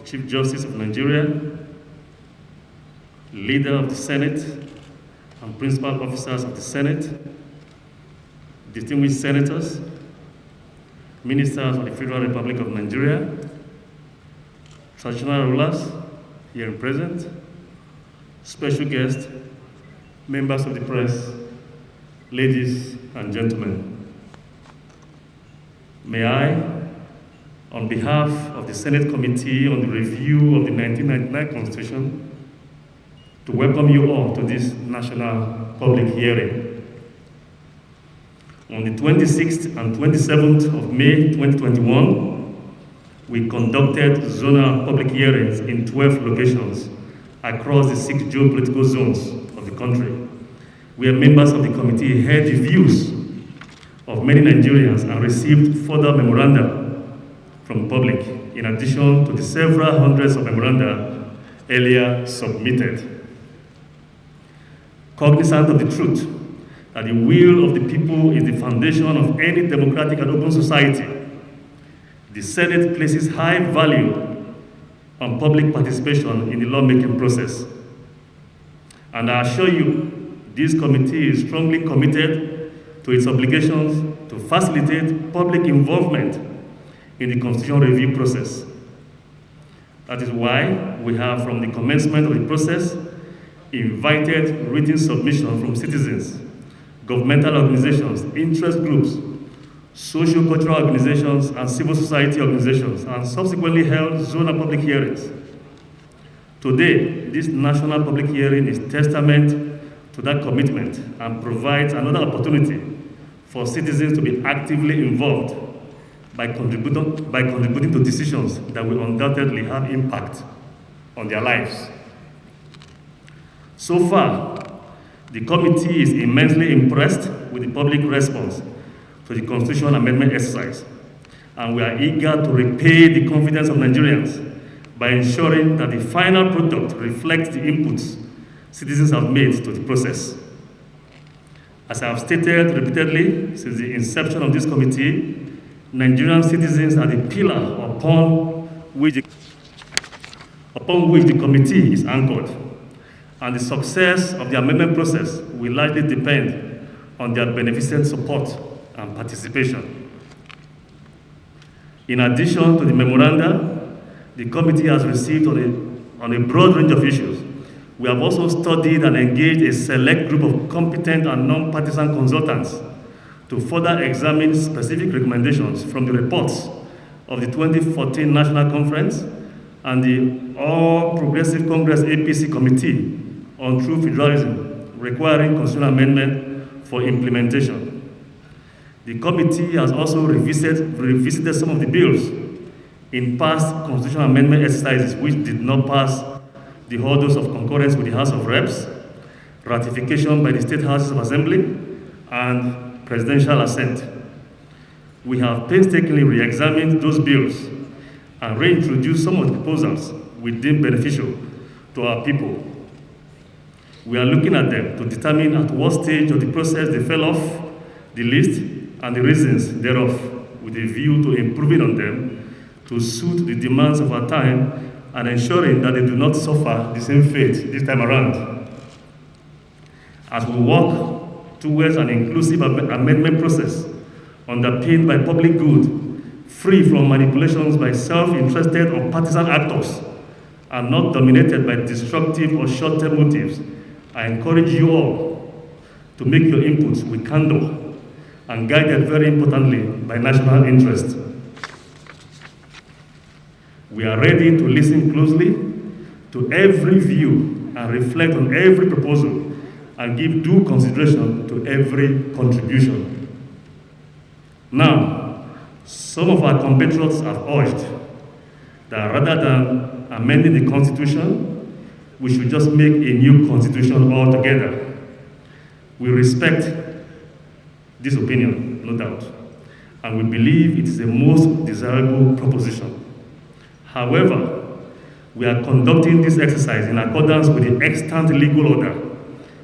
the Chief Justice of Nigeria, leader of the Senate, and principal officers of the Senate, distinguished senators, ministers of the Federal Republic of Nigeria, traditional rulers here present, special guests, members of the press, ladies and gentlemen. May I, on behalf of the Senate Committee on the Review of the 1999 Constitution, to welcome you all to this national public hearing. On the 26th and 27th of May 2021, we conducted zonal public hearings in 12 locations across the 6 geopolitical zones of the country, where members of the committee heard the views of many Nigerians and received further memoranda from the public, in addition to the several hundreds of memoranda earlier submitted. Cognizant of the truth that the will of the people is the foundation of any democratic and open society, the Senate places high value on public participation in the lawmaking process. And I assure you, this committee is strongly committed to its obligations to facilitate public involvement in the constitutional review process. That is why we have, from the commencement of the process, invited written submission from citizens, governmental organizations, interest groups, socio-cultural organizations, and civil society organizations, and subsequently held zonal public hearings. Today, this national public hearing is testament to that commitment and provides another opportunity for citizens to be actively involved by contributing to decisions that will undoubtedly have impact on their lives. So far, the committee is immensely impressed with the public response to the constitutional amendment exercise, and we are eager to repay the confidence of Nigerians by ensuring that the final product reflects the inputs citizens have made to the process. As I have stated repeatedly since the inception of this committee, Nigerian citizens are the pillar upon which the committee is anchored, and the success of the amendment process will largely depend on their beneficent support and participation. In addition to the memoranda the committee has received on a broad range of issues, we have also studied and engaged a select group of competent and non-partisan consultants to further examine specific recommendations from the reports of the 2014 National Conference and the All Progressive Congress APC Committee on True Federalism, requiring constitutional amendment for implementation. The committee has also revisited some of the bills in past constitutional amendment exercises which did not pass the hurdles of concurrence with the House of Reps, ratification by the State Houses of Assembly, and presidential assent. We have painstakingly re-examined those bills and reintroduced some of the proposals we deem beneficial to our people. We are looking at them to determine at what stage of the process they fell off the list and the reasons thereof, with a view to improving on them to suit the demands of our time and ensuring that they do not suffer the same fate this time around. As we work towards an inclusive amendment process underpinned by public good, free from manipulations by self-interested or partisan actors, and not dominated by destructive or short-term motives, I encourage you all to make your inputs with candor and guided very importantly by national interest. We are ready to listen closely to every view and reflect on every proposal and give due consideration to every contribution. Now, some of our compatriots have urged that rather than amending the Constitution, we should just make a new Constitution altogether. We respect this opinion, no doubt, and we believe it is the most desirable proposition. However, we are conducting this exercise in accordance with the extant legal order,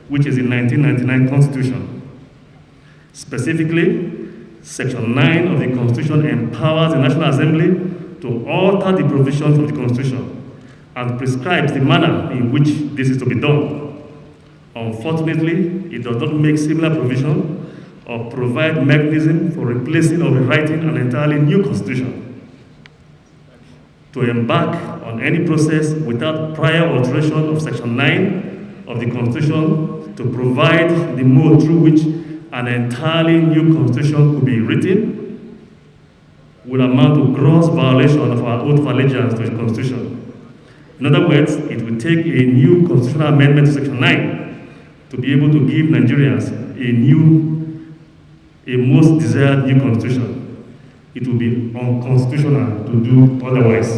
which is the 1999 Constitution. Specifically, Section 9 of the Constitution empowers the National Assembly to to alter the provisions of the Constitution and prescribes the manner in which this is to be done. Unfortunately, it does not make similar provision or provide mechanism for replacing or rewriting an entirely new Constitution. To embark on any process without prior alteration of Section 9 of the Constitution to provide the mode through which an entirely new Constitution could be written would amount to gross violation of our oath of allegiance to the Constitution. In other words, it will take a new constitutional amendment to Section 9 to be able to give Nigerians a most desired new Constitution. It will be unconstitutional to do otherwise.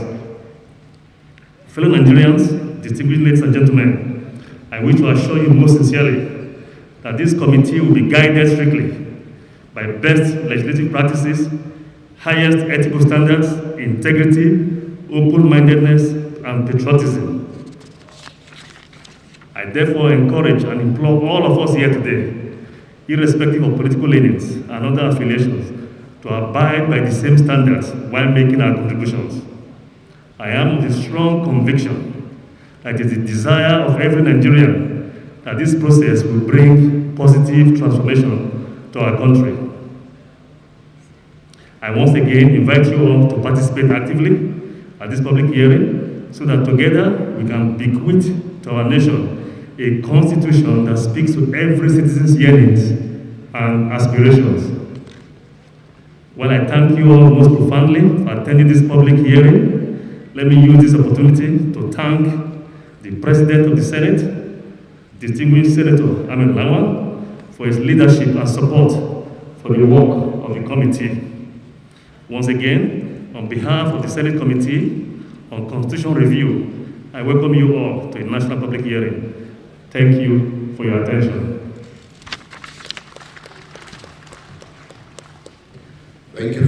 Fellow Nigerians, distinguished ladies and gentlemen, I wish to assure you most sincerely that this committee will be guided strictly by best legislative practices, highest ethical standards, integrity, open-mindedness, and patriotism. I therefore encourage and implore all of us here today, irrespective of political leanings and other affiliations, to abide by the same standards while making our contributions. I am of the strong conviction that it is the desire of every Nigerian that this process will bring positive transformation to our country. I once again invite you all to participate actively at this public hearing so that together we can bequeath to our nation a constitution that speaks to every citizen's yearnings and aspirations. While I thank you all most profoundly for attending this public hearing, let me use this opportunity to thank the President of the Senate, distinguished Senator Ahmed Lawan, for his leadership and support for the work of the committee. Once again, on behalf of the Senate Committee on Constitutional Review, I welcome you all to a national public hearing. Thank you for your attention. Thank you.